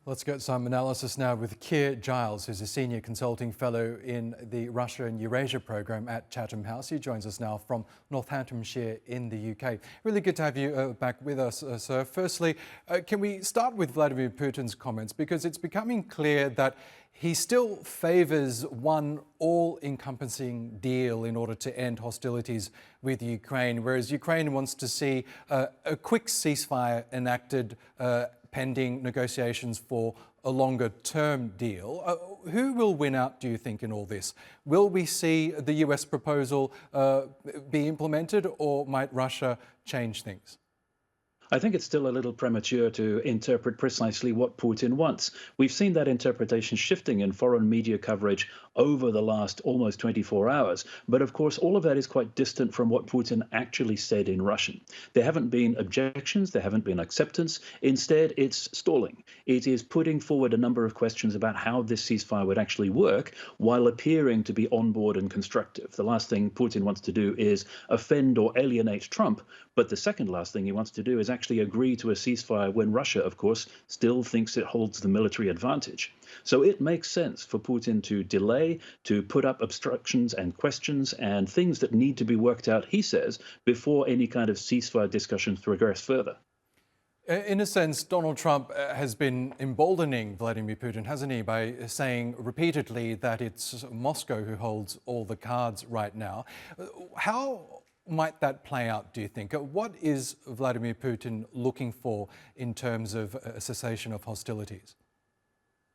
Let's get some analysis now with Keir Giles, who's a senior consulting fellow in the Russia and Eurasia program at Chatham House. He joins us now from Northamptonshire in the UK. Really good to have you back with us, sir. Firstly, can we start with Vladimir Putin's comments? Because it's becoming clear that he still favours one all-encompassing deal in order to end hostilities with Ukraine, whereas Ukraine wants to see a quick ceasefire enacted pending negotiations for a longer-term deal. Who will win out, do you think, in all this? Will we see the US proposal be implemented, or might Russia change things? I think it's still a little premature to interpret precisely what Putin wants. We've seen that interpretation shifting in foreign media coverage over the last almost 24 hours. But of course, all of that is quite distant from what Putin actually said in Russian. There haven't been objections, there haven't been acceptance. Instead, it's stalling. It is putting forward a number of questions about how this ceasefire would actually work while appearing to be on board and constructive. The last thing Putin wants to do is offend or alienate Trump. But the second last thing he wants to do is actually agree to a ceasefire when Russia, of course, still thinks it holds the military advantage. So it makes sense for Putin to delay, to put up obstructions and questions and things that need to be worked out, he says, before any kind of ceasefire discussions progress further. In a sense, Donald Trump has been emboldening Vladimir Putin, hasn't he, by saying repeatedly that it's Moscow who holds all the cards right now. How might that play out, do you think? What is Vladimir Putin looking for in terms of a cessation of hostilities?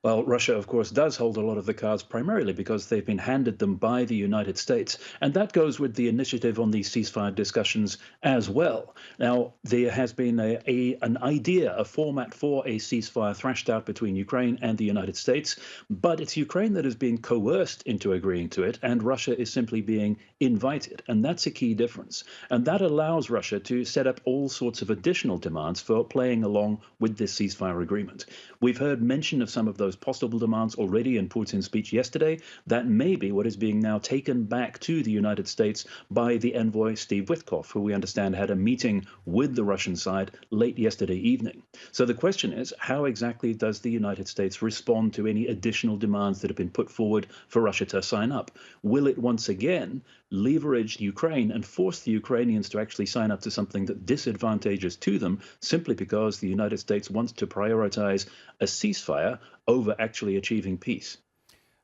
Well, Russia, of course, does hold a lot of the cards primarily because they've been handed them by the United States. And that goes with the initiative on these ceasefire discussions as well. Now, there has been an idea, a format for a ceasefire thrashed out between Ukraine and the United States. But it's Ukraine that is being coerced into agreeing to it, and Russia is simply being invited. And that's a key difference. And that allows Russia to set up all sorts of additional demands for playing along with this ceasefire agreement. We've heard mention of some of those possible demands already in Putin's speech yesterday. That may be what is being now taken back to the United States by the envoy Steve Witkoff, who we understand had a meeting with the Russian side late yesterday evening. So the question is, how exactly does the United States respond to any additional demands that have been put forward for Russia to sign up? Will it once again leverage Ukraine and force the Ukrainians to actually sign up to something that disadvantages to them simply because the United States wants to prioritize a ceasefire over actually achieving peace?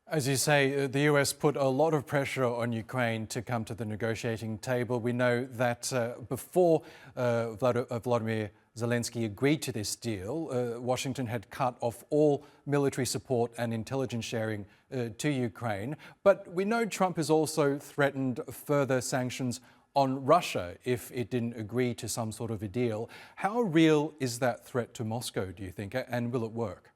As you say, the US put a lot of pressure on Ukraine to come to the negotiating table. We know that before Vladimir Zelensky agreed to this deal, Washington had cut off all military support and intelligence sharing to Ukraine. But we know Trump has also threatened further sanctions on Russia if it didn't agree to some sort of a deal. How real is that threat to Moscow, do you think, and will it work?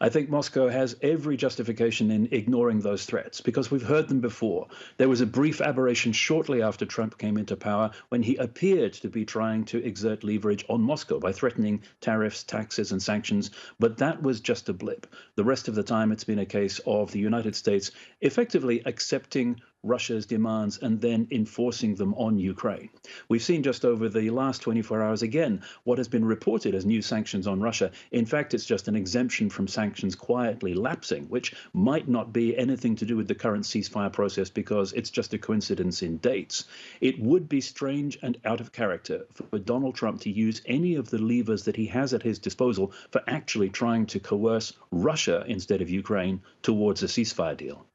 I think Moscow has every justification in ignoring those threats because we've heard them before. There was a brief aberration shortly after Trump came into power when he appeared to be trying to exert leverage on Moscow by threatening tariffs, taxes and sanctions, but that was just a blip. The rest of the time it's been a case of the United States effectively accepting Russia's demands and then enforcing them on Ukraine. We've seen just over the last 24 hours again what has been reported as new sanctions on Russia. In fact, it's just an exemption from sanctions quietly lapsing, which might not be anything to do with the current ceasefire process because it's just a coincidence in dates. It would be strange and out of character for Donald Trump to use any of the levers that he has at his disposal for actually trying to coerce Russia instead of Ukraine towards a ceasefire deal.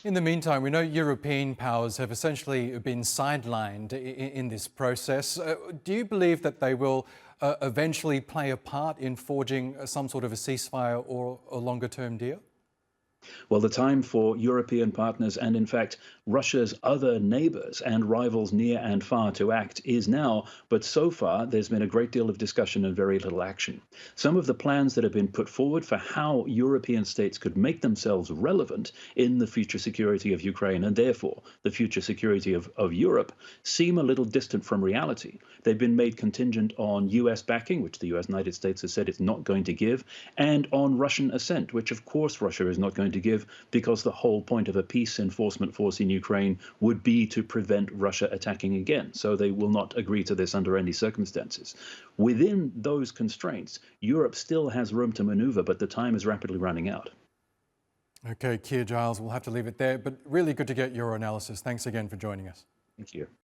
In the meantime, we know European powers have essentially been sidelined in this process. Do you believe that they will eventually play a part in forging some sort of a ceasefire or a longer-term deal? Well, the time for European partners and, in fact, Russia's other neighbors and rivals near and far to act is now, but so far there's been a great deal of discussion and very little action. Some of the plans that have been put forward for how European states could make themselves relevant in the future security of Ukraine and therefore the future security of Europe seem a little distant from reality. They've been made contingent on US backing, which the United States has said it's not going to give, and on Russian assent, which of course Russia is not going going to give, because the whole point of a peace enforcement force in Ukraine would be to prevent Russia attacking again. So they will not agree to this under any circumstances. Within those constraints, Europe still has room to maneuver, but the time is rapidly running out. Okay, Keir Giles, we'll have to leave it there, but really good to get your analysis. Thanks again for joining us. Thank you.